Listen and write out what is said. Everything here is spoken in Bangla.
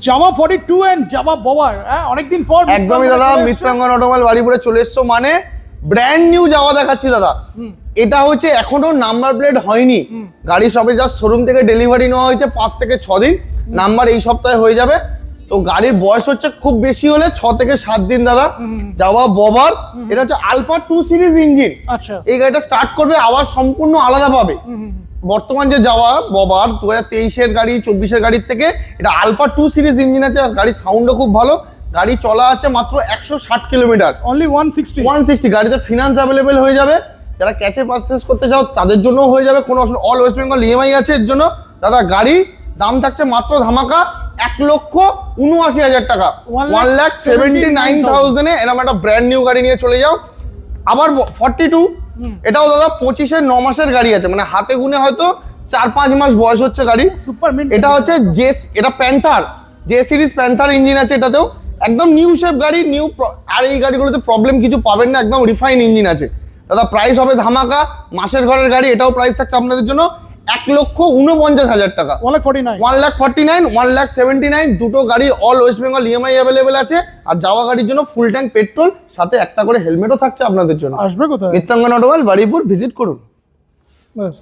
জাভা 42 এন্ড জাভা ববার, হ্যাঁ অনেকদিন পর একদমই দাদা মিত্রাঙ্গন অটোমোবাইল বাড়িপুরে চলে এসছো, মানে ব্র্যান্ড নিউ জাভা দেখাচ্ছি দাদা। এটা হচ্ছে এখনো নাম্বার প্লেট হয়নি, গাড়ি সবে জাস্ট শোরুম থেকে ডেলিভারি নেওয়া হয়েছে 5 থেকে 6 দিন, নাম্বার এই সপ্তাহে হয়ে যাবে। তো গাড়ির বয়স হচ্ছে খুব বেশি হলে 6 থেকে 7 দিন দাদা। জাভা ববার, এটা হচ্ছে আলফা 2 সিরিজ ইঞ্জিন। আচ্ছা, এই গাড়িটা স্টার্ট করবে আওয়াজ সম্পূর্ণ আলাদা পাবে। বর্তমান যে জাভা ববার 2023-এর গাড়ি 24-এর গাড়ির থেকে এটা আলফা 2 সিরিজ ইঞ্জিন আছে, গাড়ির সাউন্ডও খুব ভালো। গাড়ি চলা আছে মাত্র 160 কিলোমিটার, অনলি 160। গাড়িতে ফিনান্স অ্যাভেলেবেল হয়ে যাবে। যারা ক্যাশে পারচেস করতে চাও তাদের জন্য হয়ে যাবে, কোনো অসুবিধা। অল ওয়েস্ট বেঙ্গল ইএমআই আছে এর জন্য দাদা। গাড়ি দাম থাকছে মাত্র ধামাকা 1,79,000 টাকা, 1,79,000 এরকম একটা ব্র্যান্ড নিউ গাড়ি নিয়ে চলে যাও। আবার 42, এটাও দাদা 25-এর 9 মাসের গাড়ি আছে, মানে হাতে গুনে হয়তো 4-5 মাস বয়স হচ্ছে গাড়ি। Super mint. এটা হচ্ছে এটা panther, J series panther engine আছে এটাতেও, একদম নিউ শেপ গাড়ি, নিউ। আর এই গাড়িগুলোতে প্রবলেম কিছু পাবেন না, একদম রিফাইন ইঞ্জিন আছে দাদা। প্রাইস হবে ধামাকা, মাসের ঘরের গাড়ি। এটাও প্রাইস থাকছে আপনাদের জন্য 1,49,000 টাকা, 1,49,000, 1,79,000, দুটো গাড়ি all West Bengal EMI available আছে। আর যাওয়া গাড়ির জন্য ফুল ট্যাঙ্ক পেট্রোল, সাথে একটা করে হেলমেটও থাকছে আপনাদের জন্য। আসবে কোথায়? মিত্রাঙ্গন অটোমোবাইল বাড়িপুর ভিজিট করুন। বাস।